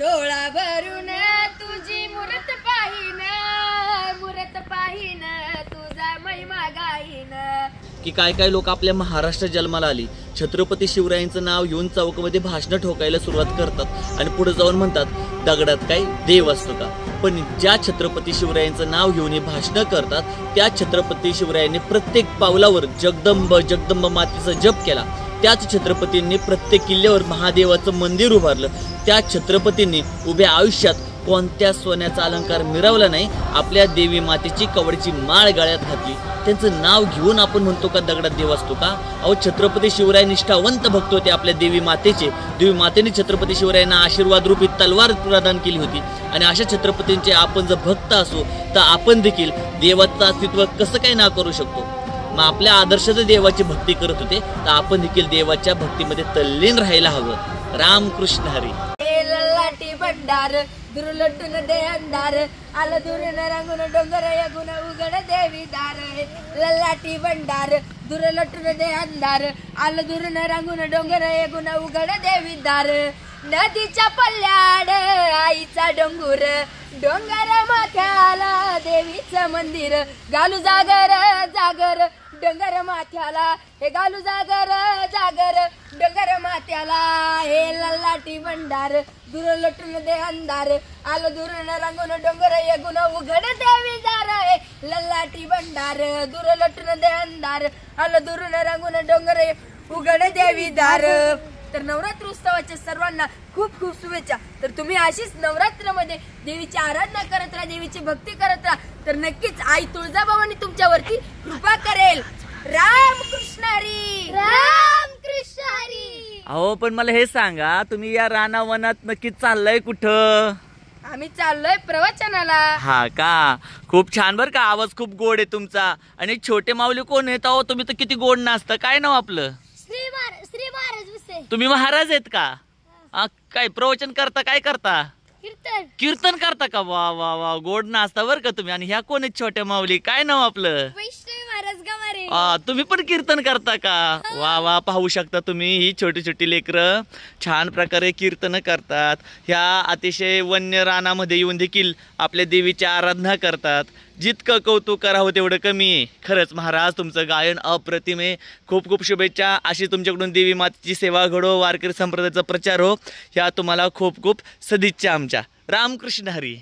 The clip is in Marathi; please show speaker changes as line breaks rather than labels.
डोळा भरून तुझी मूरत पाहीन तुझा महिमा गाईन।
की काय काय लोक आपल्या महाराष्ट्र जन्माला आली, छत्रपती शिवरायांचं नाव घेऊन चौकामध्ये भाषणं ठोकायला सुरुवात करतात आणि पुढे जाऊन म्हणतात दगडात काय देव असतो का। पण ज्या छत्रपती शिवरायांचं नाव घेऊन ही भाषणं करतात त्या छत्रपती शिवरायांनी प्रत्येक पावलावर जगदंब मातेचा जप केला। त्याच छत्रपतींनी प्रत्येक किल्ल्यावर महादेवाचं मंदिर उभारलं। त्या छत्रपतींनी उभ्या आयुष्यात कोणत्या सोन्याचा अलंकार मिरवला नाही, आपल्या देवी मातेची कवडीची माळ गळ्यात घातली। त्यांचं नाव घेऊन आपण म्हणतो का दगडात देव असतो का। अहो छत्रपती शिवराय निष्ठावंत भक्त होते आपल्या देवी मातेचे। देवी मातेने छत्रपती शिवरायांना आशीर्वाद रूपी तलवार प्रदान केली होती आणि अशा छत्रपतींचे आपण जर भक्त असू तर आपण देखील देवाचं अस्तित्व कसं काय ना करू शकतो। मग आपल्या आदर्शाचं देवाची भक्ती करत होते तर आपण देखील देवाच्या भक्तीमध्ये तल्लीन राहायला हवं। रामकृष्ण हरी।
ललाटी भंडार दुर्लटून दे अंधार आलं दुरून रंगून डोंगर यगुन उघड देवी दार। ललाटी भंडार दुर्लटून दे अंधार आलं दुरून रंगून डोंगर यगुन उघड देवी दार। नदीच्या पल्ल्याड आईचा डोंगर डोंगर माथ्याला देवीचं मंदिर गालू जागर जागर डोंगर माथ्याला हे गालू जागर जागर डोंगर माथ्याला। हे ललाटी भंडार दूर लटून दे अंधार आलं दुरून रंगून डोंगर यगुन उघड देवी दार। ललाटी भंडार दूर लटून दे अंधार आलं दुरून रंगून डोंगर उघड देवी दार। तर नवरात्र उत्सवाच्या सर्वांना खूप खूप शुभेच्छा। तर तुम्ही अशीच नवरात्रमध्ये देवीची आराधना करत राहा, देवीची भक्ती करत राहा, तर नक्कीच आई तुळजाभवानी तुमच्यावरती कृपा करेल। रामकृष्ण हरी। रामकृष्ण हरी।
अहो पण मला हे सांगा, तुम्ही या रानावनात नक्की चाललंय कुठं?
आम्ही चाललोय प्रवचनाला।
हा का, खूप छान बर का, आवाज खूप गोड आहे तुमचा। आणि छोटे माऊली कोण आहेत? अहो तुम्ही तर किती गोड नाचता, काय नाव आपलं?
श्री महाराज विसे।
तुम्ही महाराज आहेत का? काय प्रवचन करता, काय करता? कीर्तन करता का? वा वा वा, गोड नाचता बर का तुम्ही। आणि ह्या कोण आहेत छोट्या माऊली, काय नाव आपलं?
वैष्णवी महाराज गवारे।
तुम्ही पण कीर्तन करता का? वा वा, पाहू शकता तुम्ही, ही छोटी छोटी लेकरं छान प्रकारे कीर्तन करतात। ह्या अतिशय वन्य रानामध्ये येऊन देखील आपल्या देवीची आराधना करतात। जितकं कौतुक करावं तेवढं कमी आहे। खरंच महाराज तुमचं गायन अप्रतिम आहे, खूप खूप शुभेच्छा। अशी तुमच्याकडून देवी मातेची सेवा घडो, वारकरी संप्रदायाचा प्रचार हो, ह्या तुम्हाला खूप खूप सदिच्छा आमच्या। रामकृष्ण हरी।